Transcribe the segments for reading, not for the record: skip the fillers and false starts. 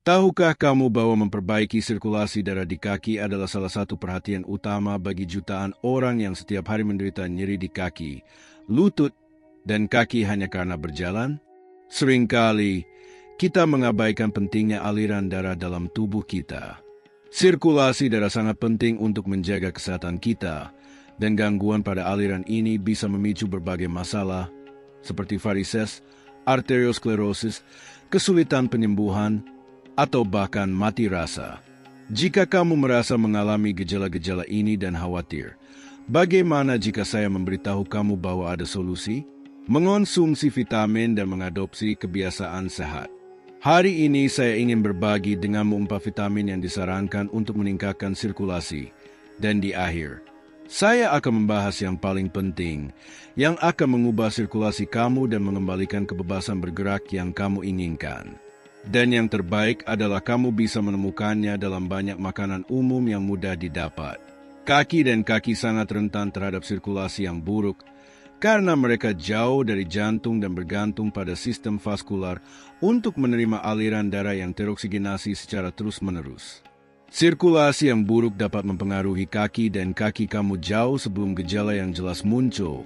Tahukah kamu bahwa memperbaiki sirkulasi darah di kaki adalah salah satu perhatian utama bagi jutaan orang yang setiap hari menderita nyeri di kaki, lutut, dan kaki hanya karena berjalan? Seringkali, kita mengabaikan pentingnya aliran darah dalam tubuh kita. Sirkulasi darah sangat penting untuk menjaga kesehatan kita, dan gangguan pada aliran ini bisa memicu berbagai masalah, seperti varises, arteriosklerosis, kesulitan penyembuhan, atau bahkan mati rasa. Jika kamu merasa mengalami gejala-gejala ini dan khawatir, bagaimana jika saya memberitahu kamu bahwa ada solusi? Mengonsumsi vitamin dan mengadopsi kebiasaan sehat. Hari ini saya ingin berbagi denganmu 4 vitamin yang disarankan untuk meningkatkan sirkulasi. Dan di akhir, saya akan membahas yang paling penting, yang akan mengubah sirkulasi kamu dan mengembalikan kebebasan bergerak yang kamu inginkan. Dan yang terbaik adalah kamu bisa menemukannya dalam banyak makanan umum yang mudah didapat. Kaki dan kaki sangat rentan terhadap sirkulasi yang buruk, karena mereka jauh dari jantung dan bergantung pada sistem vaskular untuk menerima aliran darah yang teroksigenasi secara terus-menerus. Sirkulasi yang buruk dapat mempengaruhi kaki dan kaki kamu jauh sebelum gejala yang jelas muncul,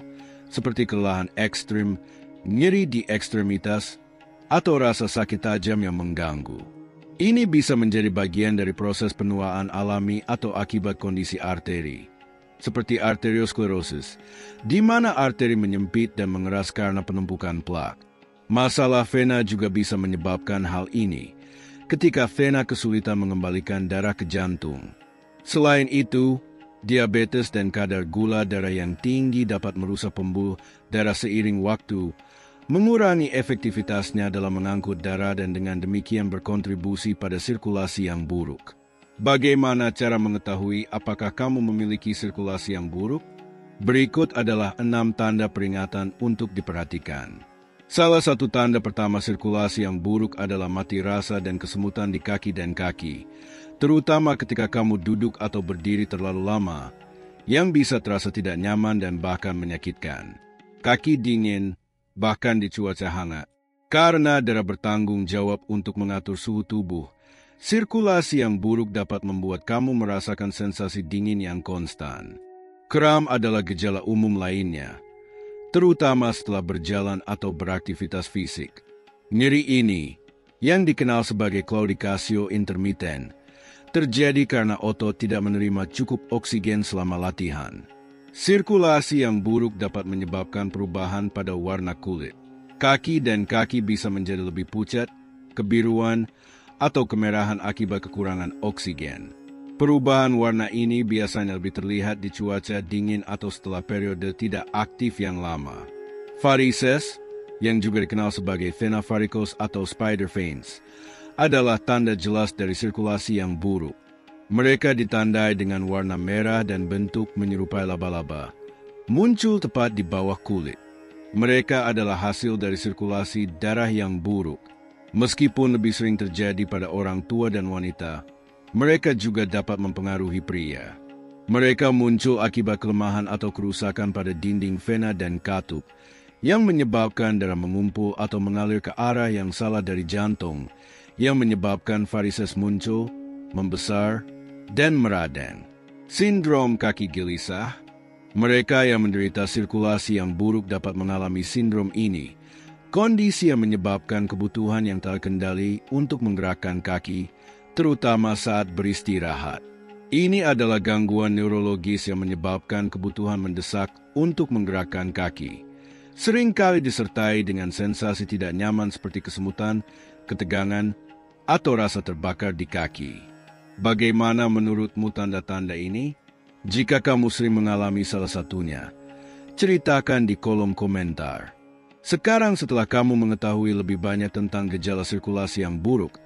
seperti kelelahan ekstrim, nyeri di ekstremitas, atau rasa sakit tajam yang mengganggu. Ini bisa menjadi bagian dari proses penuaan alami atau akibat kondisi arteri, seperti arteriosklerosis, di mana arteri menyempit dan mengeras karena penumpukan plak. Masalah vena juga bisa menyebabkan hal ini, ketika vena kesulitan mengembalikan darah ke jantung. Selain itu, diabetes dan kadar gula darah yang tinggi dapat merusak pembuluh darah seiring waktu, mengurangi efektivitasnya dalam mengangkut darah dan dengan demikian berkontribusi pada sirkulasi yang buruk. Bagaimana cara mengetahui apakah kamu memiliki sirkulasi yang buruk? Berikut adalah 6 tanda peringatan untuk diperhatikan. Salah satu tanda pertama sirkulasi yang buruk adalah mati rasa dan kesemutan di kaki dan kaki, terutama ketika kamu duduk atau berdiri terlalu lama, yang bisa terasa tidak nyaman dan bahkan menyakitkan. Kaki dingin, bahkan di cuaca hangat. Karena darah bertanggung jawab untuk mengatur suhu tubuh, sirkulasi yang buruk dapat membuat kamu merasakan sensasi dingin yang konstan. Kram adalah gejala umum lainnya, terutama setelah berjalan atau beraktivitas fisik. Nyeri ini, yang dikenal sebagai claudicatio intermittent, terjadi karena otot tidak menerima cukup oksigen selama latihan. Sirkulasi yang buruk dapat menyebabkan perubahan pada warna kulit. Kaki dan kaki bisa menjadi lebih pucat, kebiruan, atau kemerahan akibat kekurangan oksigen. Perubahan warna ini biasanya lebih terlihat di cuaca dingin atau setelah periode tidak aktif yang lama. Varises, yang juga dikenal sebagai vena varicose atau spider veins, adalah tanda jelas dari sirkulasi yang buruk. Mereka ditandai dengan warna merah dan bentuk menyerupai laba-laba, muncul tepat di bawah kulit. Mereka adalah hasil dari sirkulasi darah yang buruk. Meskipun lebih sering terjadi pada orang tua dan wanita, mereka juga dapat mempengaruhi pria. Mereka muncul akibat kelemahan atau kerusakan pada dinding vena dan katup, yang menyebabkan darah mengumpul atau mengalir ke arah yang salah dari jantung, yang menyebabkan varises muncul, membesar, dan meradang. Sindrom kaki gelisah. Mereka yang menderita sirkulasi yang buruk dapat mengalami sindrom ini, kondisi yang menyebabkan kebutuhan yang tak terkendali untuk menggerakkan kaki, terutama saat beristirahat. Ini adalah gangguan neurologis yang menyebabkan kebutuhan mendesak untuk menggerakkan kaki. Seringkali disertai dengan sensasi tidak nyaman seperti kesemutan, ketegangan, atau rasa terbakar di kaki. Bagaimana menurutmu tanda-tanda ini? Jika kamu sering mengalami salah satunya, ceritakan di kolom komentar. Sekarang setelah kamu mengetahui lebih banyak tentang gejala sirkulasi yang buruk,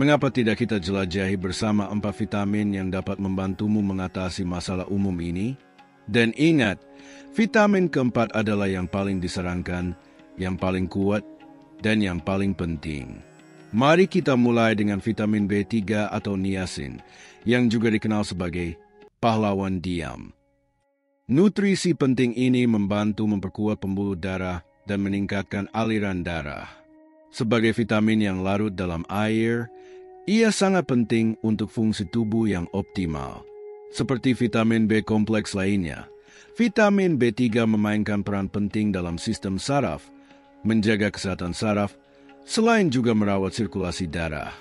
mengapa tidak kita jelajahi bersama 4 vitamin yang dapat membantumu mengatasi masalah umum ini? Dan ingat, vitamin keempat adalah yang paling disarankan, yang paling kuat, dan yang paling penting. Mari kita mulai dengan vitamin B3 atau niacin, yang juga dikenal sebagai pahlawan diam. Nutrisi penting ini membantu memperkuat pembuluh darah dan meningkatkan aliran darah. Sebagai vitamin yang larut dalam air, Ia sangat penting untuk fungsi tubuh yang optimal. Seperti vitamin B kompleks lainnya, vitamin B3 memainkan peran penting dalam sistem saraf, menjaga kesehatan saraf, selain juga merawat sirkulasi darah.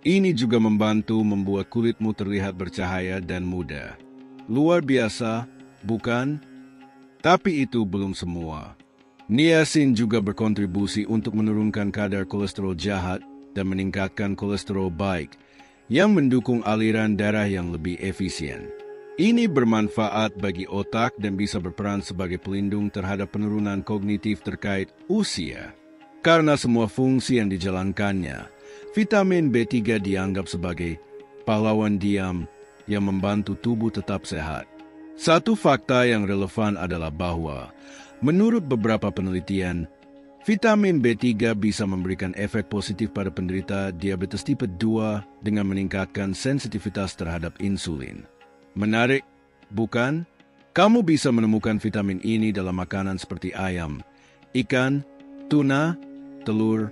Ini juga membantu membuat kulitmu terlihat bercahaya dan muda. Luar biasa, bukan? Tapi itu belum semua. Niacin juga berkontribusi untuk menurunkan kadar kolesterol jahat dan meningkatkan kolesterol baik yang mendukung aliran darah yang lebih efisien. Ini bermanfaat bagi otak dan bisa berperan sebagai pelindung terhadap penurunan kognitif terkait usia. Karena semua fungsi yang dijalankannya, vitamin B3 dianggap sebagai pahlawan diam yang membantu tubuh tetap sehat. Satu fakta yang relevan adalah bahwa, menurut beberapa penelitian, vitamin B3 bisa memberikan efek positif pada penderita diabetes tipe 2 dengan meningkatkan sensitivitas terhadap insulin. Menarik, bukan? Kamu bisa menemukan vitamin ini dalam makanan seperti ayam, ikan, tuna, telur,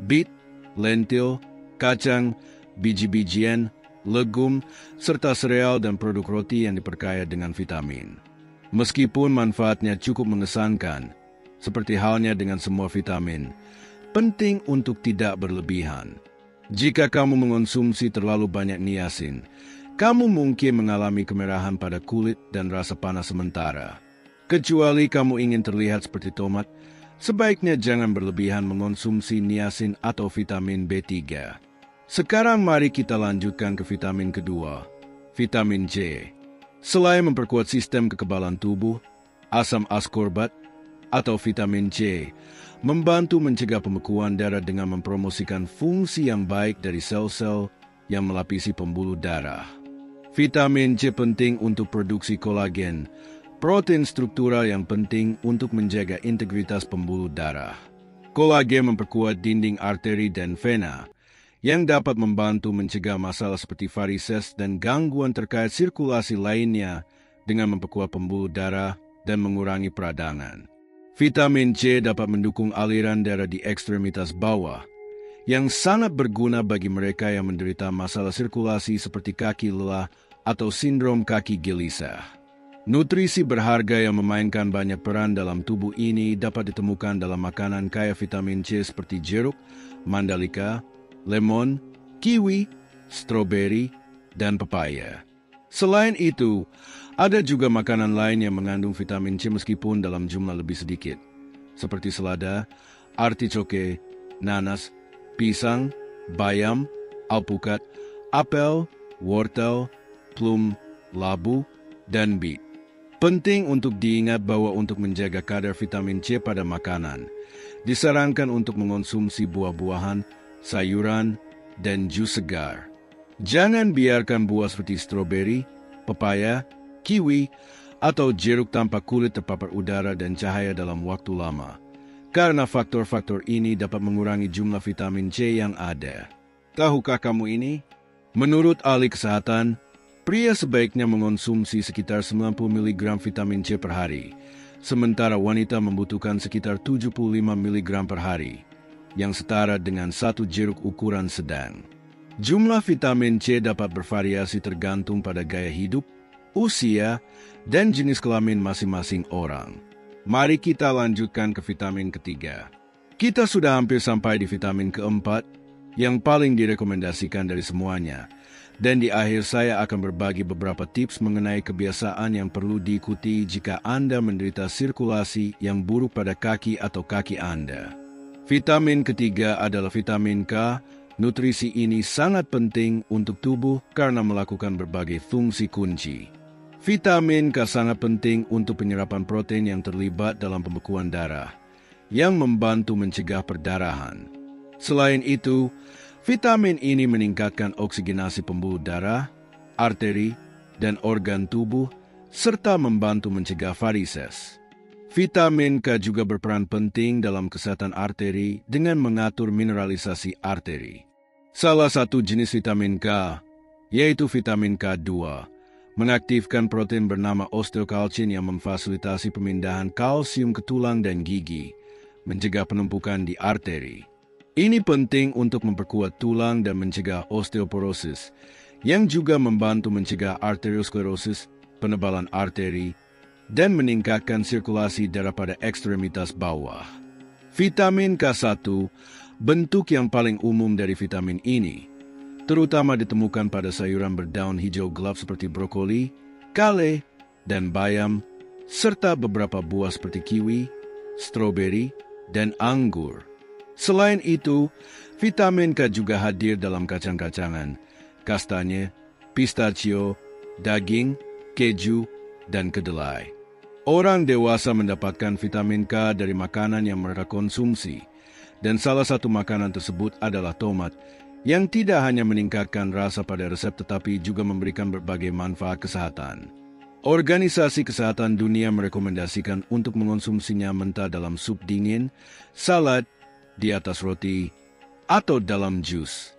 beet, lentil, kacang, biji-bijian, legum, serta sereal dan produk roti yang diperkaya dengan vitamin. Meskipun manfaatnya cukup mengesankan, seperti halnya dengan semua vitamin, penting untuk tidak berlebihan. Jika kamu mengonsumsi terlalu banyak niacin, kamu mungkin mengalami kemerahan pada kulit dan rasa panas sementara. Kecuali kamu ingin terlihat seperti tomat, sebaiknya jangan berlebihan mengonsumsi niacin atau vitamin B3. Sekarang mari kita lanjutkan ke vitamin kedua, vitamin C. Selain memperkuat sistem kekebalan tubuh, asam askorbat atau vitamin C membantu mencegah pembekuan darah dengan mempromosikan fungsi yang baik dari sel-sel yang melapisi pembuluh darah. Vitamin C penting untuk produksi kolagen, protein struktural yang penting untuk menjaga integritas pembuluh darah. Kolagen memperkuat dinding arteri dan vena, yang dapat membantu mencegah masalah seperti varises dan gangguan terkait sirkulasi lainnya dengan memperkuat pembuluh darah dan mengurangi peradangan. Vitamin C dapat mendukung aliran darah di ekstremitas bawah, yang sangat berguna bagi mereka yang menderita masalah sirkulasi seperti kaki lelah atau sindrom kaki gelisah. Nutrisi berharga yang memainkan banyak peran dalam tubuh ini dapat ditemukan dalam makanan kaya vitamin C seperti jeruk, mandalika, lemon, kiwi, stroberi, dan pepaya. Selain itu, ada juga makanan lain yang mengandung vitamin C meskipun dalam jumlah lebih sedikit, seperti selada, artichoke, nanas, pisang, bayam, alpukat, apel, wortel, plum, labu, dan beet. Penting untuk diingat bahwa untuk menjaga kadar vitamin C pada makanan, disarankan untuk mengonsumsi buah-buahan, sayuran, dan jus segar. Jangan biarkan buah seperti stroberi, pepaya, kiwi, atau jeruk tanpa kulit terpapar udara dan cahaya dalam waktu lama, karena faktor-faktor ini dapat mengurangi jumlah vitamin C yang ada. Tahukah kamu ini? Menurut ahli kesehatan, pria sebaiknya mengonsumsi sekitar 90 mg vitamin C per hari, sementara wanita membutuhkan sekitar 75 mg per hari, yang setara dengan satu jeruk ukuran sedang. Jumlah vitamin C dapat bervariasi tergantung pada gaya hidup, usia, dan jenis kelamin masing-masing orang. Mari kita lanjutkan ke vitamin ketiga. Kita sudah hampir sampai di vitamin keempat, yang paling direkomendasikan dari semuanya. Dan di akhir saya akan berbagi beberapa tips mengenai kebiasaan yang perlu diikuti jika Anda menderita sirkulasi yang buruk pada kaki atau kaki Anda. Vitamin ketiga adalah vitamin K. Nutrisi ini sangat penting untuk tubuh karena melakukan berbagai fungsi kunci. Vitamin K sangat penting untuk penyerapan protein yang terlibat dalam pembekuan darah, yang membantu mencegah perdarahan. Selain itu, vitamin ini meningkatkan oksigenasi pembuluh darah, arteri, dan organ tubuh, serta membantu mencegah varises. Vitamin K juga berperan penting dalam kesehatan arteri dengan mengatur mineralisasi arteri. Salah satu jenis vitamin K, yaitu vitamin K2, mengaktifkan protein bernama osteokalsin yang memfasilitasi pemindahan kalsium ke tulang dan gigi, mencegah penumpukan di arteri. Ini penting untuk memperkuat tulang dan mencegah osteoporosis, yang juga membantu mencegah arteriosklerosis, penebalan arteri, dan meningkatkan sirkulasi darah pada ekstremitas bawah. Vitamin K1, bentuk yang paling umum dari vitamin ini, terutama ditemukan pada sayuran berdaun hijau gelap seperti brokoli, kale, dan bayam, serta beberapa buah seperti kiwi, stroberi, dan anggur. Selain itu, vitamin K juga hadir dalam kacang-kacangan, kastanye, pistachio, daging, keju, dan kedelai. Orang dewasa mendapatkan vitamin K dari makanan yang mereka konsumsi, dan salah satu makanan tersebut adalah tomat, yang tidak hanya meningkatkan rasa pada resep tetapi juga memberikan berbagai manfaat kesehatan. Organisasi Kesehatan Dunia merekomendasikan untuk mengonsumsinya mentah dalam sup dingin, salad, di atas roti, atau dalam jus.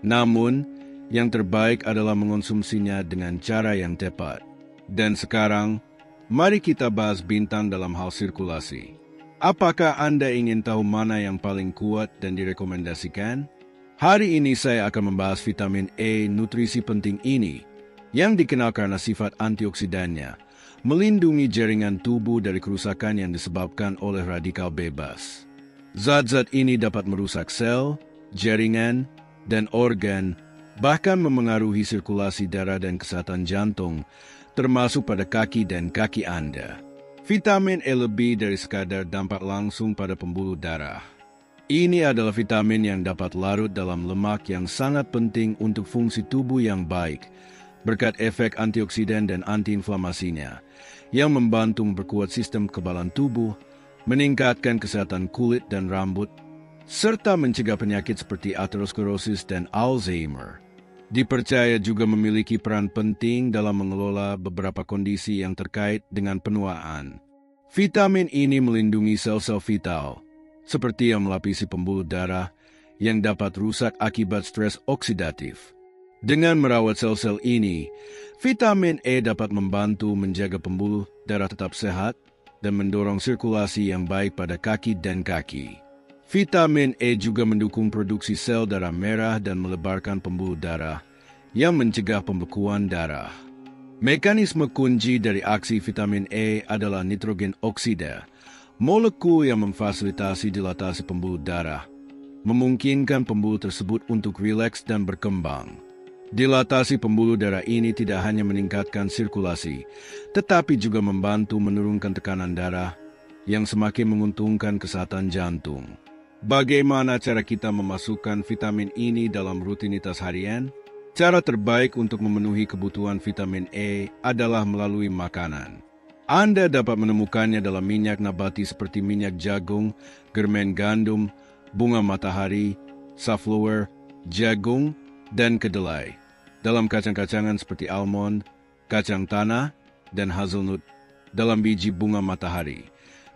Namun, yang terbaik adalah mengonsumsinya dengan cara yang tepat. Dan sekarang, mari kita bahas bintang dalam hal sirkulasi. Apakah Anda ingin tahu mana yang paling kuat dan direkomendasikan? Hari ini saya akan membahas vitamin E, nutrisi penting ini, yang dikenal karena sifat antioksidannya, melindungi jaringan tubuh dari kerusakan yang disebabkan oleh radikal bebas. Zat-zat ini dapat merusak sel, jaringan, dan organ, bahkan memengaruhi sirkulasi darah dan kesehatan jantung, termasuk pada kaki dan kaki Anda. Vitamin E lebih dari sekadar dampak langsung pada pembuluh darah. Ini adalah vitamin yang dapat larut dalam lemak yang sangat penting untuk fungsi tubuh yang baik, berkat efek antioksidan dan antiinflamasinya, yang membantu memperkuat sistem kekebalan tubuh, meningkatkan kesehatan kulit dan rambut, serta mencegah penyakit seperti aterosklerosis dan Alzheimer. Dipercaya juga memiliki peran penting dalam mengelola beberapa kondisi yang terkait dengan penuaan. Vitamin ini melindungi sel-sel vital, seperti yang melapisi pembuluh darah yang dapat rusak akibat stres oksidatif. Dengan merawat sel-sel ini, vitamin E dapat membantu menjaga pembuluh darah tetap sehat dan mendorong sirkulasi yang baik pada kaki dan kaki. Vitamin E juga mendukung produksi sel darah merah dan melebarkan pembuluh darah yang mencegah pembekuan darah. Mekanisme kunci dari aksi vitamin E adalah nitrogen oksida, molekul yang memfasilitasi dilatasi pembuluh darah, memungkinkan pembuluh tersebut untuk rileks dan berkembang. Dilatasi pembuluh darah ini tidak hanya meningkatkan sirkulasi, tetapi juga membantu menurunkan tekanan darah yang semakin menguntungkan kesehatan jantung. Bagaimana cara kita memasukkan vitamin ini dalam rutinitas harian? Cara terbaik untuk memenuhi kebutuhan vitamin E adalah melalui makanan. Anda dapat menemukannya dalam minyak nabati seperti minyak jagung, germen gandum, bunga matahari, safflower, jagung, dan kedelai. Dalam kacang-kacangan seperti almond, kacang tanah, dan hazelnut, dalam biji bunga matahari,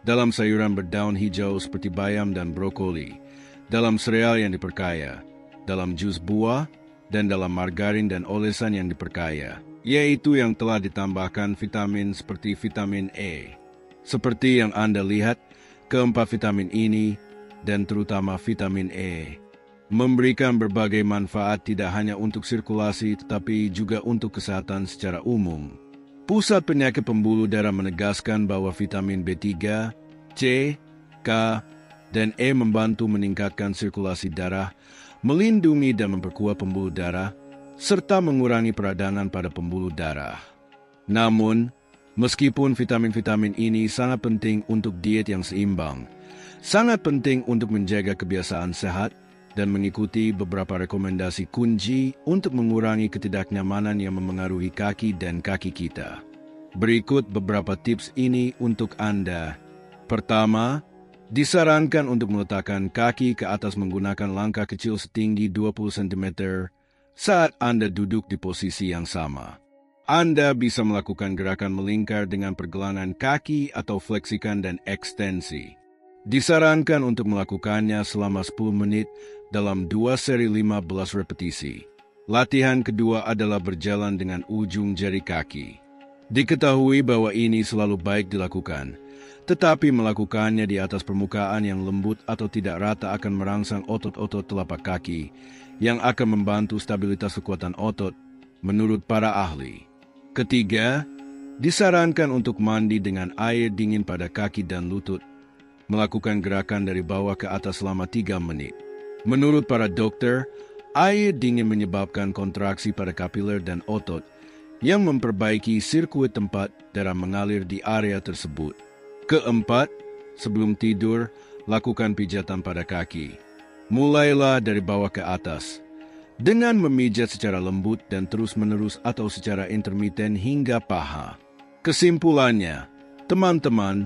dalam sayuran berdaun hijau seperti bayam dan brokoli, dalam sereal yang diperkaya, dalam jus buah, dan dalam margarin dan olesan yang diperkaya, yaitu yang telah ditambahkan vitamin seperti vitamin E. Seperti yang Anda lihat, keempat vitamin ini, dan terutama vitamin E, memberikan berbagai manfaat tidak hanya untuk sirkulasi tetapi juga untuk kesehatan secara umum. Pusat Penyakit Pembuluh Darah menegaskan bahwa vitamin B3, C, K, dan E membantu meningkatkan sirkulasi darah, melindungi dan memperkuat pembuluh darah, serta mengurangi peradangan pada pembuluh darah. Namun, meskipun vitamin-vitamin ini sangat penting untuk diet yang seimbang, sangat penting untuk menjaga kebiasaan sehat, dan mengikuti beberapa rekomendasi kunci untuk mengurangi ketidaknyamanan yang memengaruhi kaki dan kaki kita. Berikut beberapa tips ini untuk Anda. Pertama, disarankan untuk meletakkan kaki ke atas menggunakan langkah kecil setinggi 20 cm saat Anda duduk di posisi yang sama. Anda bisa melakukan gerakan melingkar dengan pergelangan kaki atau fleksikan dan ekstensi. Disarankan untuk melakukannya selama 10 menit dalam 2 seri 15 repetisi. Latihan kedua adalah berjalan dengan ujung jari kaki. Diketahui bahwa ini selalu baik dilakukan, tetapi melakukannya di atas permukaan yang lembut atau tidak rata akan merangsang otot-otot telapak kaki, yang akan membantu stabilitas kekuatan otot, menurut para ahli. Ketiga, disarankan untuk mandi dengan air dingin pada kaki dan lutut, melakukan gerakan dari bawah ke atas selama 3 menit. Menurut para dokter, air dingin menyebabkan kontraksi pada kapiler dan otot, yang memperbaiki sirkuit tempat darah mengalir di area tersebut. Keempat, sebelum tidur, lakukan pijatan pada kaki. Mulailah dari bawah ke atas, dengan memijat secara lembut dan terus-menerus atau secara intermiten hingga paha. Kesimpulannya, teman-teman,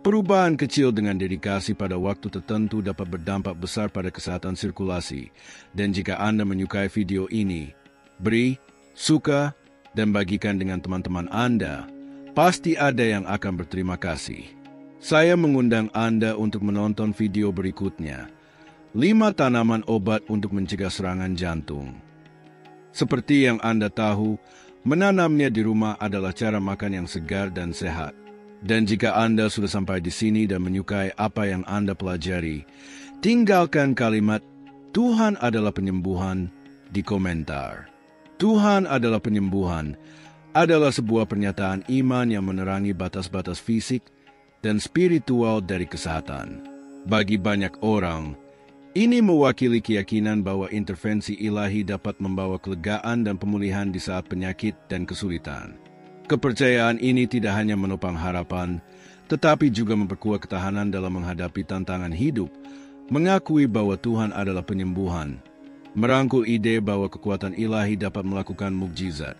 perubahan kecil dengan dedikasi pada waktu tertentu dapat berdampak besar pada kesehatan sirkulasi. Dan jika Anda menyukai video ini, beri, suka, dan bagikan dengan teman-teman Anda. Pasti ada yang akan berterima kasih. Saya mengundang Anda untuk menonton video berikutnya. 5 tanaman obat untuk mencegah serangan jantung. Seperti yang Anda tahu, menanamnya di rumah adalah cara makan yang segar dan sehat. Dan jika Anda sudah sampai di sini dan menyukai apa yang Anda pelajari, tinggalkan kalimat "Tuhan adalah penyembuhan" di komentar. Tuhan adalah penyembuhan adalah sebuah pernyataan iman yang menerangi batas-batas fisik dan spiritual dari kesehatan. Bagi banyak orang, ini mewakili keyakinan bahwa intervensi ilahi dapat membawa kelegaan dan pemulihan di saat penyakit dan kesulitan. Kepercayaan ini tidak hanya menopang harapan, tetapi juga memperkuat ketahanan dalam menghadapi tantangan hidup, mengakui bahwa Tuhan adalah penyembuhan, merangkul ide bahwa kekuatan ilahi dapat melakukan mukjizat,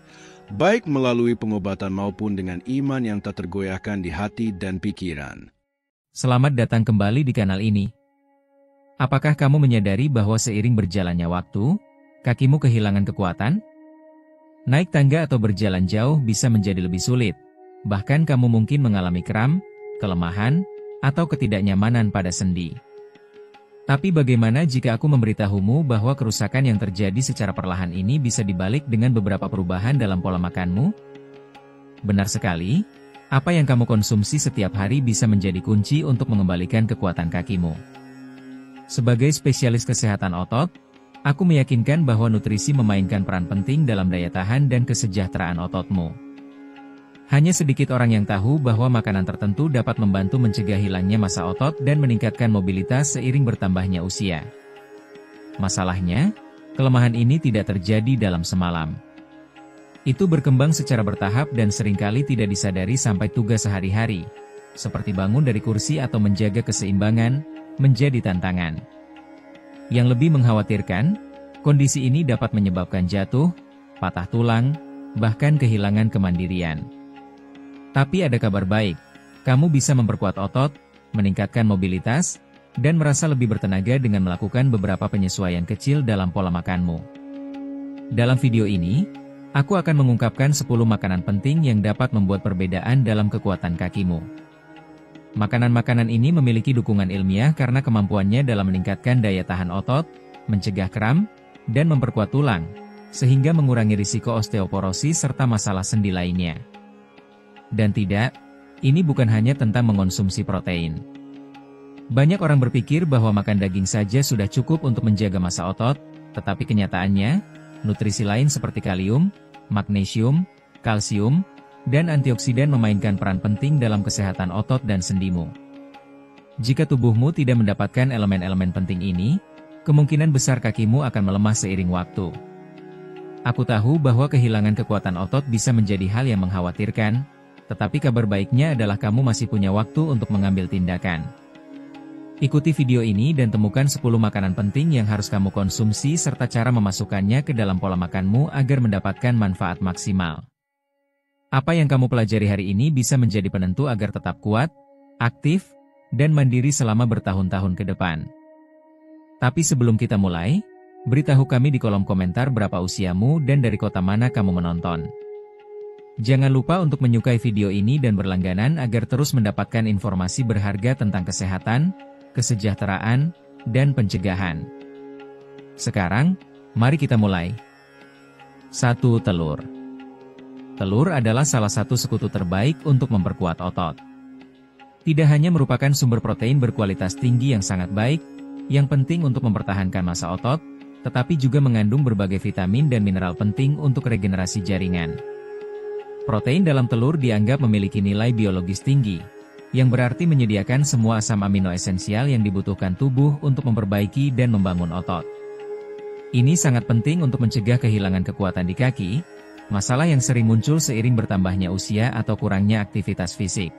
baik melalui pengobatan maupun dengan iman yang tak tergoyahkan di hati dan pikiran. Selamat datang kembali di kanal ini. Apakah kamu menyadari bahwa seiring berjalannya waktu, kakimu kehilangan kekuatan? Naik tangga atau berjalan jauh bisa menjadi lebih sulit. Bahkan kamu mungkin mengalami kram, kelemahan, atau ketidaknyamanan pada sendi. Tapi bagaimana jika aku memberitahumu bahwa kerusakan yang terjadi secara perlahan ini bisa dibalik dengan beberapa perubahan dalam pola makanmu? Benar sekali, apa yang kamu konsumsi setiap hari bisa menjadi kunci untuk mengembalikan kekuatan kakimu. Sebagai spesialis kesehatan otot, aku meyakinkan bahwa nutrisi memainkan peran penting dalam daya tahan dan kesejahteraan ototmu. Hanya sedikit orang yang tahu bahwa makanan tertentu dapat membantu mencegah hilangnya massa otot dan meningkatkan mobilitas seiring bertambahnya usia. Masalahnya, kelemahan ini tidak terjadi dalam semalam. Itu berkembang secara bertahap dan seringkali tidak disadari sampai tugas sehari-hari, seperti bangun dari kursi atau menjaga keseimbangan, menjadi tantangan. Yang lebih mengkhawatirkan, kondisi ini dapat menyebabkan jatuh, patah tulang, bahkan kehilangan kemandirian. Tapi ada kabar baik, kamu bisa memperkuat otot, meningkatkan mobilitas, dan merasa lebih bertenaga dengan melakukan beberapa penyesuaian kecil dalam pola makanmu. Dalam video ini, aku akan mengungkapkan 10 makanan penting yang dapat membuat perbedaan dalam kekuatan kakimu. Makanan-makanan ini memiliki dukungan ilmiah karena kemampuannya dalam meningkatkan daya tahan otot, mencegah kram, dan memperkuat tulang, sehingga mengurangi risiko osteoporosis serta masalah sendi lainnya. Dan tidak, ini bukan hanya tentang mengonsumsi protein. Banyak orang berpikir bahwa makan daging saja sudah cukup untuk menjaga massa otot, tetapi kenyataannya, nutrisi lain seperti kalium, magnesium, kalsium, dan antioksidan memainkan peran penting dalam kesehatan otot dan sendimu. Jika tubuhmu tidak mendapatkan elemen-elemen penting ini, kemungkinan besar kakimu akan melemah seiring waktu. Aku tahu bahwa kehilangan kekuatan otot bisa menjadi hal yang mengkhawatirkan, tetapi kabar baiknya adalah kamu masih punya waktu untuk mengambil tindakan. Ikuti video ini dan temukan 10 makanan penting yang harus kamu konsumsi serta cara memasukkannya ke dalam pola makanmu agar mendapatkan manfaat maksimal. Apa yang kamu pelajari hari ini bisa menjadi penentu agar tetap kuat, aktif, dan mandiri selama bertahun-tahun ke depan. Tapi sebelum kita mulai, beritahu kami di kolom komentar berapa usiamu dan dari kota mana kamu menonton. Jangan lupa untuk menyukai video ini dan berlangganan agar terus mendapatkan informasi berharga tentang kesehatan, kesejahteraan, dan pencegahan. Sekarang, mari kita mulai. 1. Telur. Telur adalah salah satu sekutu terbaik untuk memperkuat otot. Tidak hanya merupakan sumber protein berkualitas tinggi yang sangat baik, yang penting untuk mempertahankan massa otot, tetapi juga mengandung berbagai vitamin dan mineral penting untuk regenerasi jaringan. Protein dalam telur dianggap memiliki nilai biologis tinggi, yang berarti menyediakan semua asam amino esensial yang dibutuhkan tubuh untuk memperbaiki dan membangun otot. Ini sangat penting untuk mencegah kehilangan kekuatan di kaki, masalah yang sering muncul seiring bertambahnya usia atau kurangnya aktivitas fisik.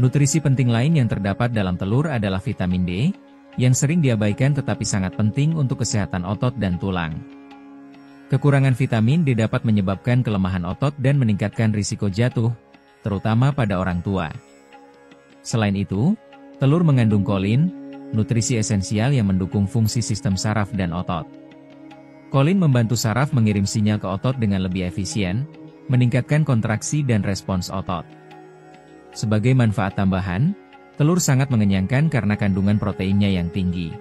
Nutrisi penting lain yang terdapat dalam telur adalah vitamin D, yang sering diabaikan tetapi sangat penting untuk kesehatan otot dan tulang. Kekurangan vitamin D dapat menyebabkan kelemahan otot dan meningkatkan risiko jatuh, terutama pada orang tua. Selain itu, telur mengandung kolin, nutrisi esensial yang mendukung fungsi sistem saraf dan otot. Kolin membantu saraf mengirim sinyal ke otot dengan lebih efisien, meningkatkan kontraksi dan respons otot. Sebagai manfaat tambahan, telur sangat mengenyangkan karena kandungan proteinnya yang tinggi.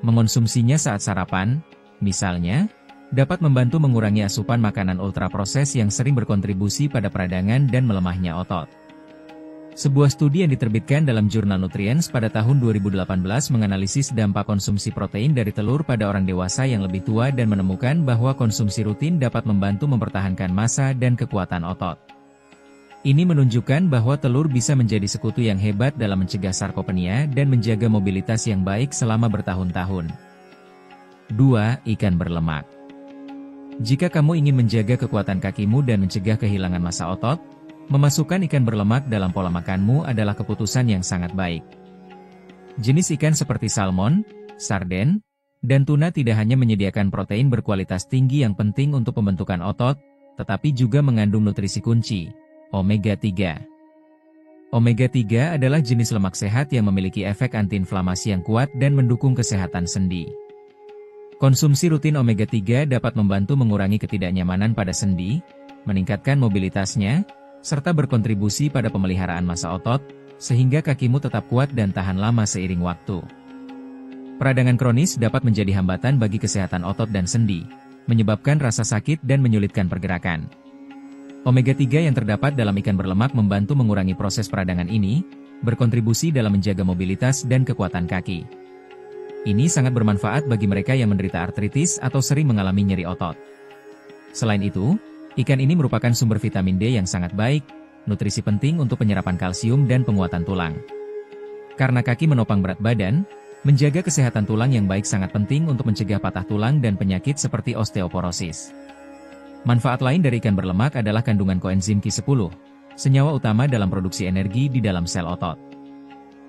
Mengonsumsinya saat sarapan, misalnya, dapat membantu mengurangi asupan makanan ultraproses yang sering berkontribusi pada peradangan dan melemahnya otot. Sebuah studi yang diterbitkan dalam jurnal Nutrients pada tahun 2018 menganalisis dampak konsumsi protein dari telur pada orang dewasa yang lebih tua dan menemukan bahwa konsumsi rutin dapat membantu mempertahankan massa dan kekuatan otot. Ini menunjukkan bahwa telur bisa menjadi sekutu yang hebat dalam mencegah sarkopenia dan menjaga mobilitas yang baik selama bertahun-tahun. 2. Ikan berlemak. Jika kamu ingin menjaga kekuatan kakimu dan mencegah kehilangan massa otot, memasukkan ikan berlemak dalam pola makanmu adalah keputusan yang sangat baik. Jenis ikan seperti salmon, sarden, dan tuna tidak hanya menyediakan protein berkualitas tinggi yang penting untuk pembentukan otot, tetapi juga mengandung nutrisi kunci, omega-3. Omega-3 adalah jenis lemak sehat yang memiliki efek antiinflamasi yang kuat dan mendukung kesehatan sendi. Konsumsi rutin omega-3 dapat membantu mengurangi ketidaknyamanan pada sendi, meningkatkan mobilitasnya, serta berkontribusi pada pemeliharaan massa otot, sehingga kakimu tetap kuat dan tahan lama seiring waktu. Peradangan kronis dapat menjadi hambatan bagi kesehatan otot dan sendi, menyebabkan rasa sakit dan menyulitkan pergerakan. Omega-3 yang terdapat dalam ikan berlemak membantu mengurangi proses peradangan ini, berkontribusi dalam menjaga mobilitas dan kekuatan kaki. Ini sangat bermanfaat bagi mereka yang menderita artritis atau sering mengalami nyeri otot. Selain itu, ikan ini merupakan sumber vitamin D yang sangat baik, nutrisi penting untuk penyerapan kalsium dan penguatan tulang. Karena kaki menopang berat badan, menjaga kesehatan tulang yang baik sangat penting untuk mencegah patah tulang dan penyakit seperti osteoporosis. Manfaat lain dari ikan berlemak adalah kandungan koenzim Q10, senyawa utama dalam produksi energi di dalam sel otot.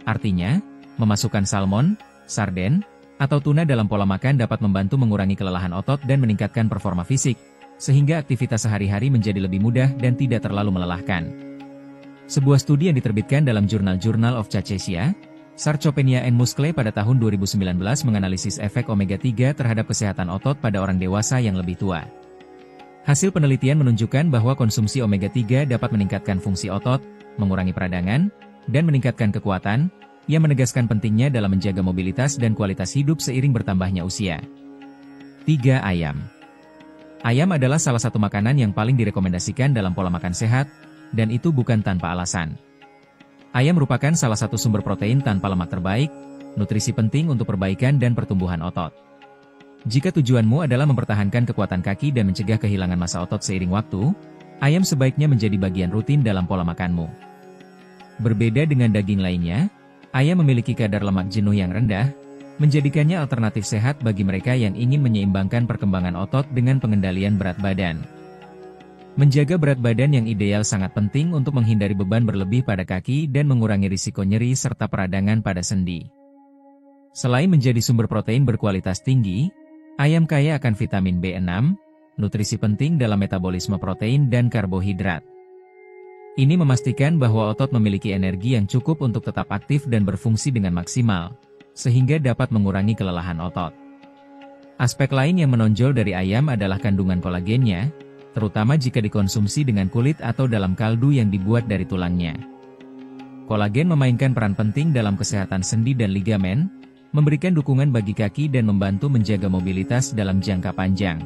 Artinya, memasukkan salmon, sarden, atau tuna dalam pola makan dapat membantu mengurangi kelelahan otot dan meningkatkan performa fisik, sehingga aktivitas sehari-hari menjadi lebih mudah dan tidak terlalu melelahkan. Sebuah studi yang diterbitkan dalam jurnal Journal of Cachexia, Sarcopenia and Muscle pada tahun 2019 menganalisis efek omega-3 terhadap kesehatan otot pada orang dewasa yang lebih tua. Hasil penelitian menunjukkan bahwa konsumsi omega-3 dapat meningkatkan fungsi otot, mengurangi peradangan, dan meningkatkan kekuatan, yang menegaskan pentingnya dalam menjaga mobilitas dan kualitas hidup seiring bertambahnya usia. 3. Ayam. Ayam adalah salah satu makanan yang paling direkomendasikan dalam pola makan sehat, dan itu bukan tanpa alasan. Ayam merupakan salah satu sumber protein tanpa lemak terbaik, nutrisi penting untuk perbaikan dan pertumbuhan otot. Jika tujuanmu adalah mempertahankan kekuatan kaki dan mencegah kehilangan massa otot seiring waktu, ayam sebaiknya menjadi bagian rutin dalam pola makanmu. Berbeda dengan daging lainnya, ayam memiliki kadar lemak jenuh yang rendah, menjadikannya alternatif sehat bagi mereka yang ingin menyeimbangkan perkembangan otot dengan pengendalian berat badan. Menjaga berat badan yang ideal sangat penting untuk menghindari beban berlebih pada kaki dan mengurangi risiko nyeri serta peradangan pada sendi. Selain menjadi sumber protein berkualitas tinggi, ayam kaya akan vitamin B6, nutrisi penting dalam metabolisme protein dan karbohidrat. Ini memastikan bahwa otot memiliki energi yang cukup untuk tetap aktif dan berfungsi dengan maksimal, sehingga dapat mengurangi kelelahan otot. Aspek lain yang menonjol dari ayam adalah kandungan kolagennya, terutama jika dikonsumsi dengan kulit atau dalam kaldu yang dibuat dari tulangnya. Kolagen memainkan peran penting dalam kesehatan sendi dan ligamen, memberikan dukungan bagi kaki dan membantu menjaga mobilitas dalam jangka panjang.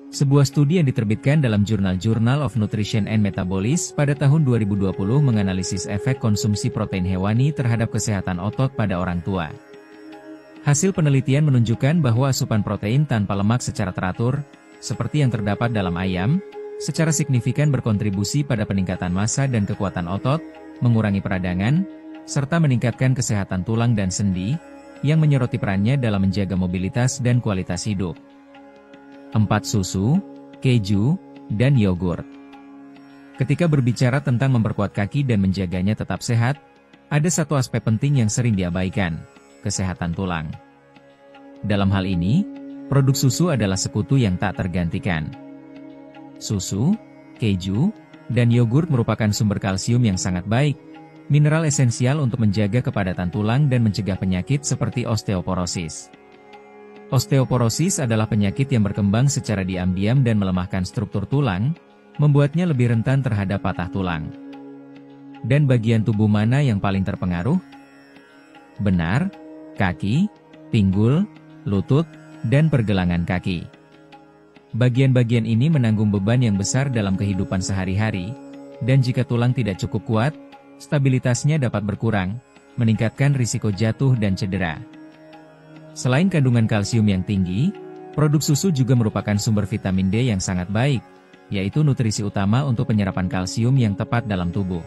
Sebuah studi yang diterbitkan dalam jurnal Journal of Nutrition and Metabolism pada tahun 2020 menganalisis efek konsumsi protein hewani terhadap kesehatan otot pada orang tua. Hasil penelitian menunjukkan bahwa asupan protein tanpa lemak secara teratur, seperti yang terdapat dalam ayam, secara signifikan berkontribusi pada peningkatan massa dan kekuatan otot, mengurangi peradangan, serta meningkatkan kesehatan tulang dan sendi, yang menyoroti perannya dalam menjaga mobilitas dan kualitas hidup. 4. Susu, keju, dan yogurt. Ketika berbicara tentang memperkuat kaki dan menjaganya tetap sehat, ada satu aspek penting yang sering diabaikan, kesehatan tulang. Dalam hal ini, produk susu adalah sekutu yang tak tergantikan. Susu, keju, dan yogurt merupakan sumber kalsium yang sangat baik, mineral esensial untuk menjaga kepadatan tulang dan mencegah penyakit seperti osteoporosis. Osteoporosis adalah penyakit yang berkembang secara diam-diam dan melemahkan struktur tulang, membuatnya lebih rentan terhadap patah tulang. Dan bagian tubuh mana yang paling terpengaruh? Benar, kaki, pinggul, lutut, dan pergelangan kaki. Bagian-bagian ini menanggung beban yang besar dalam kehidupan sehari-hari, dan jika tulang tidak cukup kuat, stabilitasnya dapat berkurang, meningkatkan risiko jatuh dan cedera. Selain kandungan kalsium yang tinggi, produk susu juga merupakan sumber vitamin D yang sangat baik, yaitu nutrisi utama untuk penyerapan kalsium yang tepat dalam tubuh.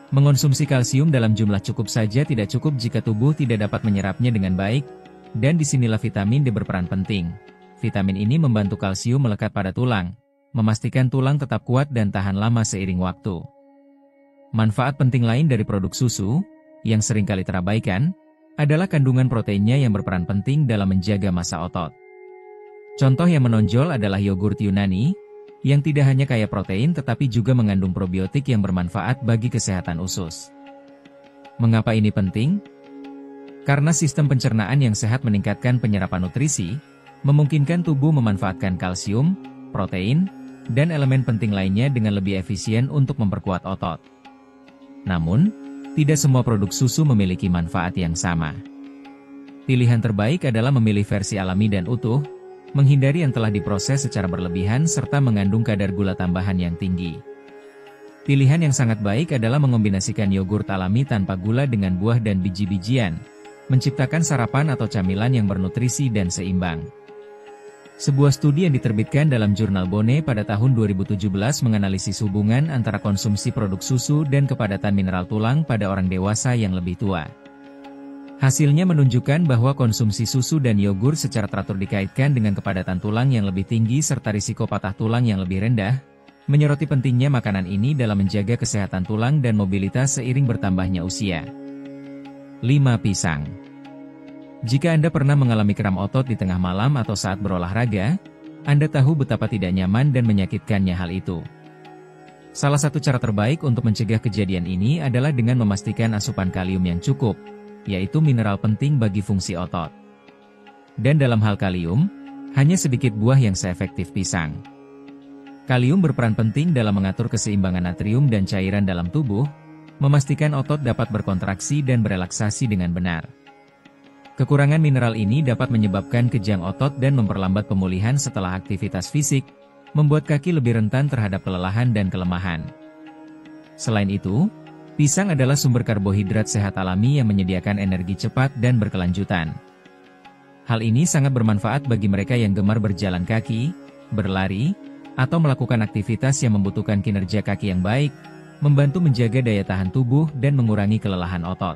Mengonsumsi kalsium dalam jumlah cukup saja tidak cukup jika tubuh tidak dapat menyerapnya dengan baik, dan disinilah vitamin D berperan penting. Vitamin ini membantu kalsium melekat pada tulang, memastikan tulang tetap kuat dan tahan lama seiring waktu. Manfaat penting lain dari produk susu, yang seringkali terabaikan, adalah kandungan proteinnya yang berperan penting dalam menjaga massa otot. Contoh yang menonjol adalah yogurt Yunani, yang tidak hanya kaya protein tetapi juga mengandung probiotik yang bermanfaat bagi kesehatan usus. Mengapa ini penting? Karena sistem pencernaan yang sehat meningkatkan penyerapan nutrisi, memungkinkan tubuh memanfaatkan kalsium, protein, dan elemen penting lainnya dengan lebih efisien untuk memperkuat otot. Namun, tidak semua produk susu memiliki manfaat yang sama. Pilihan terbaik adalah memilih versi alami dan utuh, menghindari yang telah diproses secara berlebihan serta mengandung kadar gula tambahan yang tinggi. Pilihan yang sangat baik adalah mengombinasikan yogurt alami tanpa gula dengan buah dan biji-bijian, menciptakan sarapan atau camilan yang bernutrisi dan seimbang. Sebuah studi yang diterbitkan dalam jurnal Bone pada tahun 2017 menganalisis hubungan antara konsumsi produk susu dan kepadatan mineral tulang pada orang dewasa yang lebih tua. Hasilnya menunjukkan bahwa konsumsi susu dan yogurt secara teratur dikaitkan dengan kepadatan tulang yang lebih tinggi serta risiko patah tulang yang lebih rendah, menyoroti pentingnya makanan ini dalam menjaga kesehatan tulang dan mobilitas seiring bertambahnya usia. 5. Pisang. Jika Anda pernah mengalami kram otot di tengah malam atau saat berolahraga, Anda tahu betapa tidak nyaman dan menyakitkannya hal itu. Salah satu cara terbaik untuk mencegah kejadian ini adalah dengan memastikan asupan kalium yang cukup, yaitu mineral penting bagi fungsi otot. Dan dalam hal kalium, hanya sedikit buah yang seefektif pisang. Kalium berperan penting dalam mengatur keseimbangan natrium dan cairan dalam tubuh, memastikan otot dapat berkontraksi dan berelaksasi dengan benar. Kekurangan mineral ini dapat menyebabkan kejang otot dan memperlambat pemulihan setelah aktivitas fisik, membuat kaki lebih rentan terhadap kelelahan dan kelemahan. Selain itu, pisang adalah sumber karbohidrat sehat alami yang menyediakan energi cepat dan berkelanjutan. Hal ini sangat bermanfaat bagi mereka yang gemar berjalan kaki, berlari, atau melakukan aktivitas yang membutuhkan kinerja kaki yang baik, membantu menjaga daya tahan tubuh dan mengurangi kelelahan otot.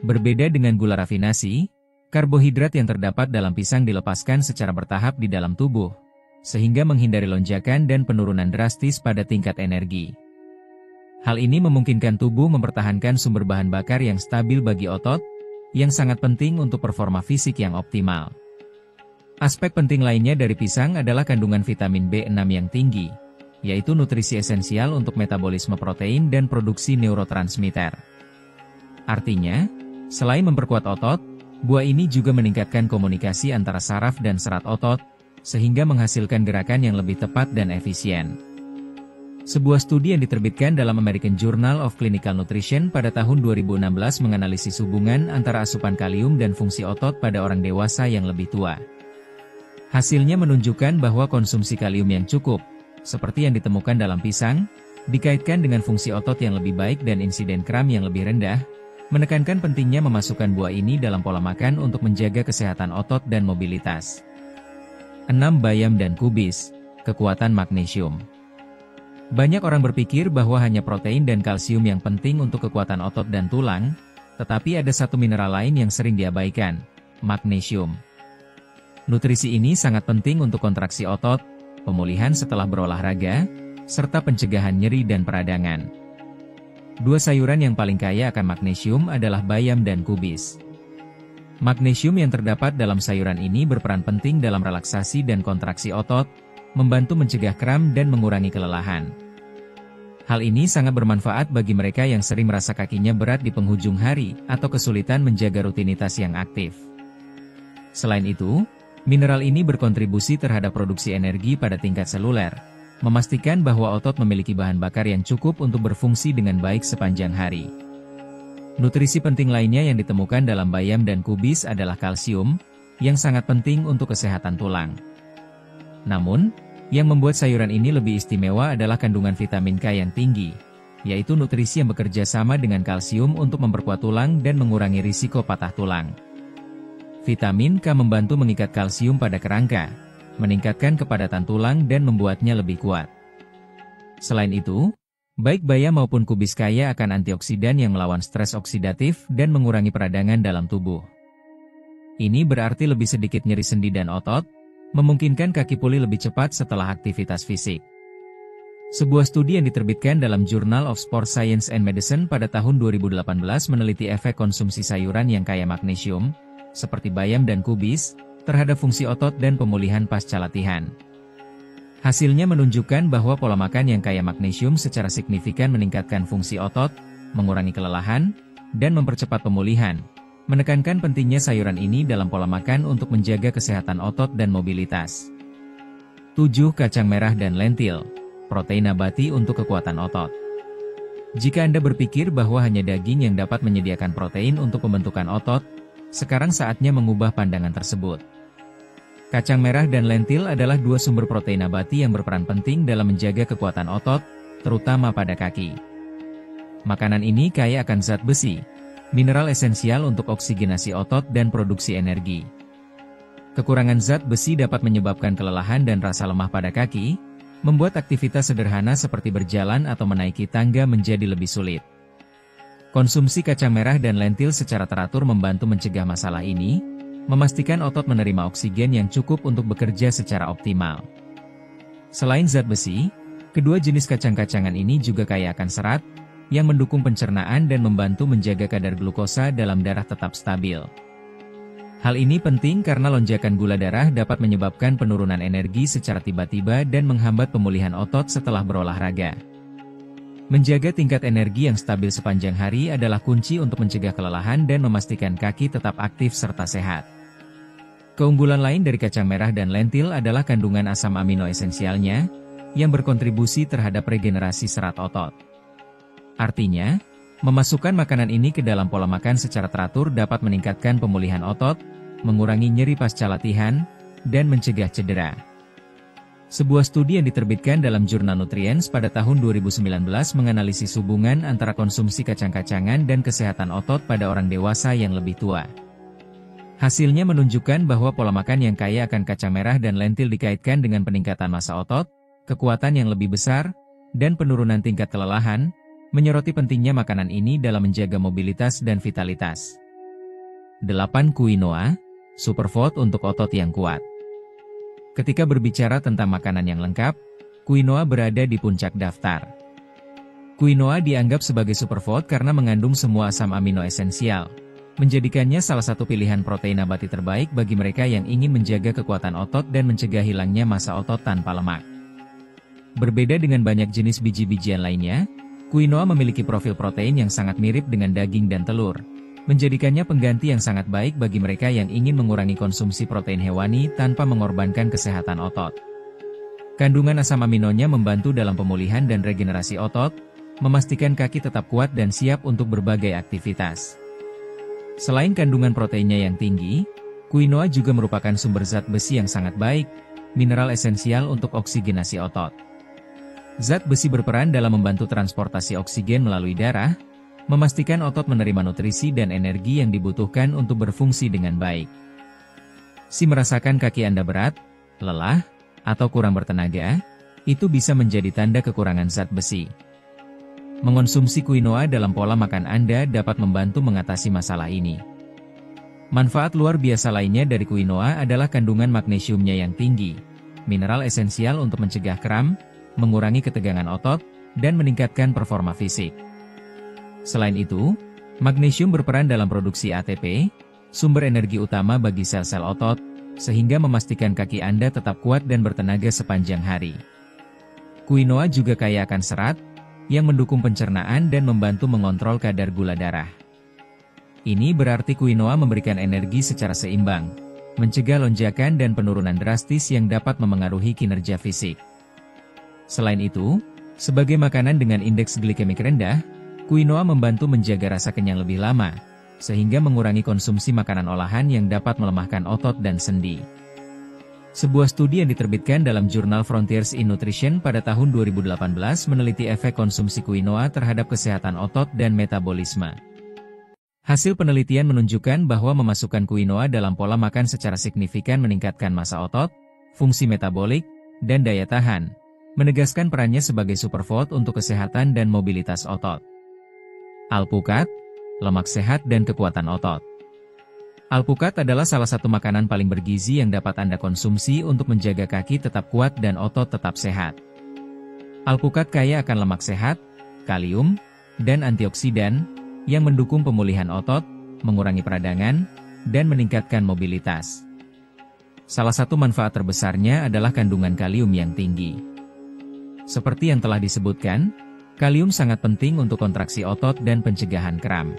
Berbeda dengan gula rafinasi, karbohidrat yang terdapat dalam pisang dilepaskan secara bertahap di dalam tubuh, sehingga menghindari lonjakan dan penurunan drastis pada tingkat energi. Hal ini memungkinkan tubuh mempertahankan sumber bahan bakar yang stabil bagi otot, yang sangat penting untuk performa fisik yang optimal. Aspek penting lainnya dari pisang adalah kandungan vitamin B6 yang tinggi, yaitu nutrisi esensial untuk metabolisme protein dan produksi neurotransmitter. Artinya, selain memperkuat otot, buah ini juga meningkatkan komunikasi antara saraf dan serat otot, sehingga menghasilkan gerakan yang lebih tepat dan efisien. Sebuah studi yang diterbitkan dalam American Journal of Clinical Nutrition pada tahun 2016 menganalisis hubungan antara asupan kalium dan fungsi otot pada orang dewasa yang lebih tua. Hasilnya menunjukkan bahwa konsumsi kalium yang cukup, seperti yang ditemukan dalam pisang, dikaitkan dengan fungsi otot yang lebih baik dan insiden kram yang lebih rendah, menekankan pentingnya memasukkan buah ini dalam pola makan untuk menjaga kesehatan otot dan mobilitas. 6. Bayam dan kubis, kekuatan magnesium. Banyak orang berpikir bahwa hanya protein dan kalsium yang penting untuk kekuatan otot dan tulang, tetapi ada satu mineral lain yang sering diabaikan, magnesium. Nutrisi ini sangat penting untuk kontraksi otot, pemulihan setelah berolahraga, serta pencegahan nyeri dan peradangan. Dua sayuran yang paling kaya akan magnesium adalah bayam dan kubis. Magnesium yang terdapat dalam sayuran ini berperan penting dalam relaksasi dan kontraksi otot, membantu mencegah kram dan mengurangi kelelahan. Hal ini sangat bermanfaat bagi mereka yang sering merasa kakinya berat di penghujung hari atau kesulitan menjaga rutinitas yang aktif. Selain itu, mineral ini berkontribusi terhadap produksi energi pada tingkat seluler, memastikan bahwa otot memiliki bahan bakar yang cukup untuk berfungsi dengan baik sepanjang hari. Nutrisi penting lainnya yang ditemukan dalam bayam dan kubis adalah kalsium, yang sangat penting untuk kesehatan tulang. Namun, yang membuat sayuran ini lebih istimewa adalah kandungan vitamin K yang tinggi, yaitu nutrisi yang bekerja sama dengan kalsium untuk memperkuat tulang dan mengurangi risiko patah tulang. Vitamin K membantu mengikat kalsium pada kerangka, meningkatkan kepadatan tulang dan membuatnya lebih kuat. Selain itu, baik bayam maupun kubis kaya akan antioksidan yang melawan stres oksidatif dan mengurangi peradangan dalam tubuh. Ini berarti lebih sedikit nyeri sendi dan otot, memungkinkan kaki pulih lebih cepat setelah aktivitas fisik. Sebuah studi yang diterbitkan dalam Journal of Sports Science and Medicine pada tahun 2018 meneliti efek konsumsi sayuran yang kaya magnesium, seperti bayam dan kubis, terhadap fungsi otot dan pemulihan pasca latihan. Hasilnya menunjukkan bahwa pola makan yang kaya magnesium secara signifikan meningkatkan fungsi otot, mengurangi kelelahan, dan mempercepat pemulihan, menekankan pentingnya sayuran ini dalam pola makan untuk menjaga kesehatan otot dan mobilitas. 7. Kacang merah dan lentil, protein nabati untuk kekuatan otot. Jika Anda berpikir bahwa hanya daging yang dapat menyediakan protein untuk pembentukan otot, sekarang saatnya mengubah pandangan tersebut. Kacang merah dan lentil adalah dua sumber protein nabati yang berperan penting dalam menjaga kekuatan otot, terutama pada kaki. Makanan ini kaya akan zat besi, mineral esensial untuk oksigenasi otot dan produksi energi. Kekurangan zat besi dapat menyebabkan kelelahan dan rasa lemah pada kaki, membuat aktivitas sederhana seperti berjalan atau menaiki tangga menjadi lebih sulit. Konsumsi kacang merah dan lentil secara teratur membantu mencegah masalah ini, memastikan otot menerima oksigen yang cukup untuk bekerja secara optimal. Selain zat besi, kedua jenis kacang-kacangan ini juga kaya akan serat, yang mendukung pencernaan dan membantu menjaga kadar glukosa dalam darah tetap stabil. Hal ini penting karena lonjakan gula darah dapat menyebabkan penurunan energi secara tiba-tiba dan menghambat pemulihan otot setelah berolahraga. Menjaga tingkat energi yang stabil sepanjang hari adalah kunci untuk mencegah kelelahan dan memastikan kaki tetap aktif serta sehat. Keunggulan lain dari kacang merah dan lentil adalah kandungan asam amino esensialnya, yang berkontribusi terhadap regenerasi serat otot. Artinya, memasukkan makanan ini ke dalam pola makan secara teratur dapat meningkatkan pemulihan otot, mengurangi nyeri pasca latihan, dan mencegah cedera. Sebuah studi yang diterbitkan dalam jurnal Nutrients pada tahun 2019 menganalisis hubungan antara konsumsi kacang-kacangan dan kesehatan otot pada orang dewasa yang lebih tua. Hasilnya menunjukkan bahwa pola makan yang kaya akan kacang merah dan lentil dikaitkan dengan peningkatan massa otot, kekuatan yang lebih besar, dan penurunan tingkat kelelahan, menyoroti pentingnya makanan ini dalam menjaga mobilitas dan vitalitas. 8. Quinoa, superfood untuk otot yang kuat. Ketika berbicara tentang makanan yang lengkap, quinoa berada di puncak daftar. Quinoa dianggap sebagai superfood karena mengandung semua asam amino esensial, menjadikannya salah satu pilihan protein nabati terbaik bagi mereka yang ingin menjaga kekuatan otot dan mencegah hilangnya massa otot tanpa lemak. Berbeda dengan banyak jenis biji-bijian lainnya, quinoa memiliki profil protein yang sangat mirip dengan daging dan telur, menjadikannya pengganti yang sangat baik bagi mereka yang ingin mengurangi konsumsi protein hewani tanpa mengorbankan kesehatan otot. Kandungan asam aminonya membantu dalam pemulihan dan regenerasi otot, memastikan kaki tetap kuat dan siap untuk berbagai aktivitas. Selain kandungan proteinnya yang tinggi, Quinoa juga merupakan sumber zat besi yang sangat baik, mineral esensial untuk oksigenasi otot. Zat besi berperan dalam membantu transportasi oksigen melalui darah, memastikan otot menerima nutrisi dan energi yang dibutuhkan untuk berfungsi dengan baik. Si merasakan kaki Anda berat, lelah, atau kurang bertenaga, itu bisa menjadi tanda kekurangan zat besi. Mengonsumsi quinoa dalam pola makan Anda dapat membantu mengatasi masalah ini. Manfaat luar biasa lainnya dari quinoa adalah kandungan magnesiumnya yang tinggi, mineral esensial untuk mencegah kram, mengurangi ketegangan otot, dan meningkatkan performa fisik. Selain itu, magnesium berperan dalam produksi ATP, sumber energi utama bagi sel-sel otot, sehingga memastikan kaki Anda tetap kuat dan bertenaga sepanjang hari. Quinoa juga kaya akan serat, yang mendukung pencernaan dan membantu mengontrol kadar gula darah. Ini berarti quinoa memberikan energi secara seimbang, mencegah lonjakan dan penurunan drastis yang dapat memengaruhi kinerja fisik. Selain itu, sebagai makanan dengan indeks glikemik rendah, quinoa membantu menjaga rasa kenyang lebih lama, sehingga mengurangi konsumsi makanan olahan yang dapat melemahkan otot dan sendi. Sebuah studi yang diterbitkan dalam jurnal Frontiers in Nutrition pada tahun 2018 meneliti efek konsumsi quinoa terhadap kesehatan otot dan metabolisme. Hasil penelitian menunjukkan bahwa memasukkan quinoa dalam pola makan secara signifikan meningkatkan massa otot, fungsi metabolik, dan daya tahan, menegaskan perannya sebagai superfood untuk kesehatan dan mobilitas otot. Alpukat, lemak sehat dan kekuatan otot. Alpukat adalah salah satu makanan paling bergizi yang dapat Anda konsumsi untuk menjaga kaki tetap kuat dan otot tetap sehat. Alpukat kaya akan lemak sehat, kalium, dan antioksidan, yang mendukung pemulihan otot, mengurangi peradangan, dan meningkatkan mobilitas. Salah satu manfaat terbesarnya adalah kandungan kalium yang tinggi. Seperti yang telah disebutkan, kalium sangat penting untuk kontraksi otot dan pencegahan kram.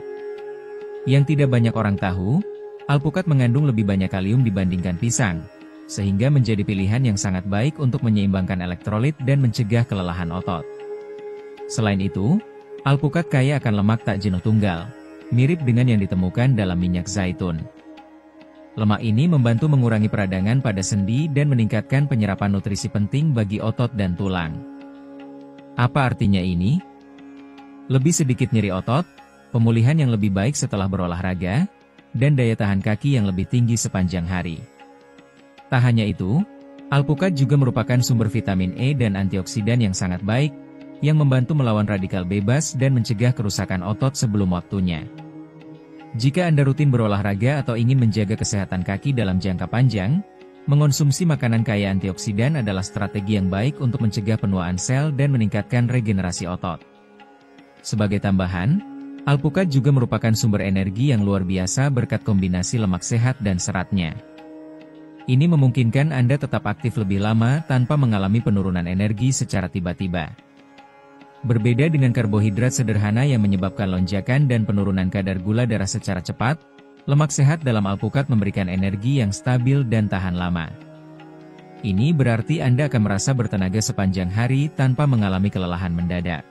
Yang tidak banyak orang tahu, alpukat mengandung lebih banyak kalium dibandingkan pisang, sehingga menjadi pilihan yang sangat baik untuk menyeimbangkan elektrolit dan mencegah kelelahan otot. Selain itu, alpukat kaya akan lemak tak jenuh tunggal, mirip dengan yang ditemukan dalam minyak zaitun. Lemak ini membantu mengurangi peradangan pada sendi dan meningkatkan penyerapan nutrisi penting bagi otot dan tulang. Apa artinya ini? Lebih sedikit nyeri otot, pemulihan yang lebih baik setelah berolahraga, dan daya tahan kaki yang lebih tinggi sepanjang hari. Tak hanya itu, alpukat juga merupakan sumber vitamin E dan antioksidan yang sangat baik, yang membantu melawan radikal bebas dan mencegah kerusakan otot sebelum waktunya. Jika Anda rutin berolahraga atau ingin menjaga kesehatan kaki dalam jangka panjang, mengonsumsi makanan kaya antioksidan adalah strategi yang baik untuk mencegah penuaan sel dan meningkatkan regenerasi otot. Sebagai tambahan, alpukat juga merupakan sumber energi yang luar biasa berkat kombinasi lemak sehat dan seratnya. Ini memungkinkan Anda tetap aktif lebih lama tanpa mengalami penurunan energi secara tiba-tiba. Berbeda dengan karbohidrat sederhana yang menyebabkan lonjakan dan penurunan kadar gula darah secara cepat, lemak sehat dalam alpukat memberikan energi yang stabil dan tahan lama. Ini berarti Anda akan merasa bertenaga sepanjang hari tanpa mengalami kelelahan mendadak.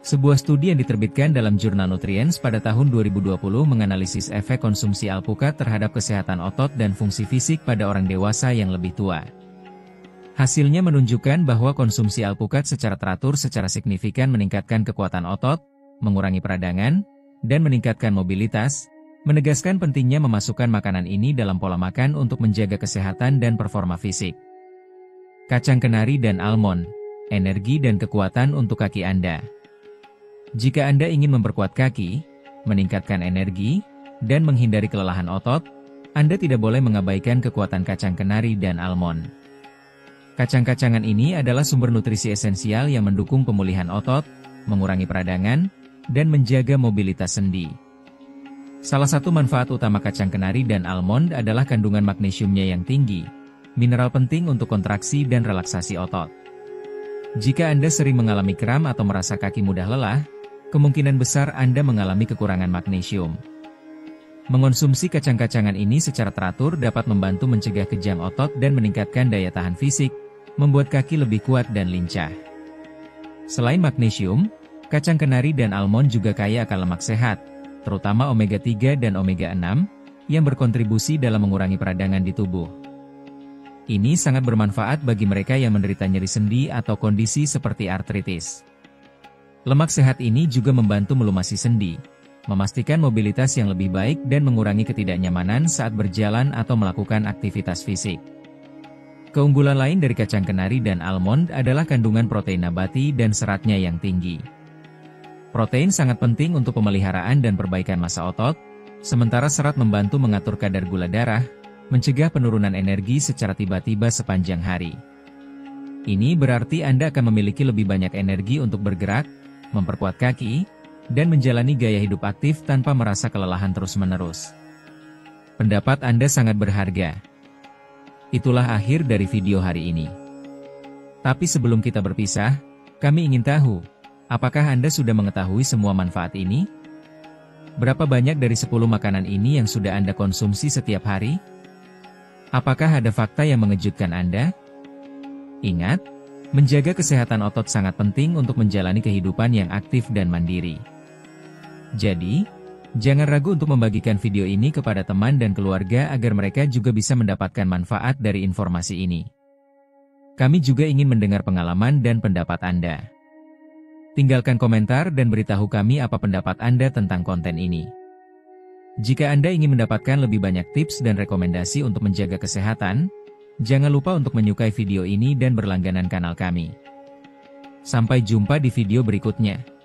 Sebuah studi yang diterbitkan dalam jurnal Nutrients pada tahun 2020 menganalisis efek konsumsi alpukat terhadap kesehatan otot dan fungsi fisik pada orang dewasa yang lebih tua. Hasilnya menunjukkan bahwa konsumsi alpukat secara teratur secara signifikan meningkatkan kekuatan otot, mengurangi peradangan, dan meningkatkan mobilitas, menegaskan pentingnya memasukkan makanan ini dalam pola makan untuk menjaga kesehatan dan performa fisik. Kacang kenari dan almond, energi dan kekuatan untuk kaki Anda. Jika Anda ingin memperkuat kaki, meningkatkan energi, dan menghindari kelelahan otot, Anda tidak boleh mengabaikan kekuatan kacang kenari dan almond. Kacang-kacangan ini adalah sumber nutrisi esensial yang mendukung pemulihan otot, mengurangi peradangan, dan menjaga mobilitas sendi. Salah satu manfaat utama kacang kenari dan almond adalah kandungan magnesiumnya yang tinggi, mineral penting untuk kontraksi dan relaksasi otot. Jika Anda sering mengalami kram atau merasa kaki mudah lelah, kemungkinan besar Anda mengalami kekurangan magnesium. Mengonsumsi kacang-kacangan ini secara teratur dapat membantu mencegah kejang otot dan meningkatkan daya tahan fisik, membuat kaki lebih kuat dan lincah. Selain magnesium, kacang kenari dan almond juga kaya akan lemak sehat, terutama omega 3 dan omega 6, yang berkontribusi dalam mengurangi peradangan di tubuh. Ini sangat bermanfaat bagi mereka yang menderita nyeri sendi atau kondisi seperti artritis. Lemak sehat ini juga membantu melumasi sendi, memastikan mobilitas yang lebih baik dan mengurangi ketidaknyamanan saat berjalan atau melakukan aktivitas fisik. Keunggulan lain dari kacang kenari dan almond adalah kandungan protein nabati dan seratnya yang tinggi. Protein sangat penting untuk pemeliharaan dan perbaikan massa otot, sementara serat membantu mengatur kadar gula darah, mencegah penurunan energi secara tiba-tiba sepanjang hari. Ini berarti Anda akan memiliki lebih banyak energi untuk bergerak, memperkuat kaki, dan menjalani gaya hidup aktif tanpa merasa kelelahan terus-menerus. Pendapat Anda sangat berharga. Itulah akhir dari video hari ini. Tapi sebelum kita berpisah, kami ingin tahu, apakah Anda sudah mengetahui semua manfaat ini? Berapa banyak dari 10 makanan ini yang sudah Anda konsumsi setiap hari? Apakah ada fakta yang mengejutkan Anda? Ingat, menjaga kesehatan otot sangat penting untuk menjalani kehidupan yang aktif dan mandiri. Jadi, jangan ragu untuk membagikan video ini kepada teman dan keluarga agar mereka juga bisa mendapatkan manfaat dari informasi ini. Kami juga ingin mendengar pengalaman dan pendapat Anda. Tinggalkan komentar dan beritahu kami apa pendapat Anda tentang konten ini. Jika Anda ingin mendapatkan lebih banyak tips dan rekomendasi untuk menjaga kesehatan, jangan lupa untuk menyukai video ini dan berlangganan kanal kami. Sampai jumpa di video berikutnya.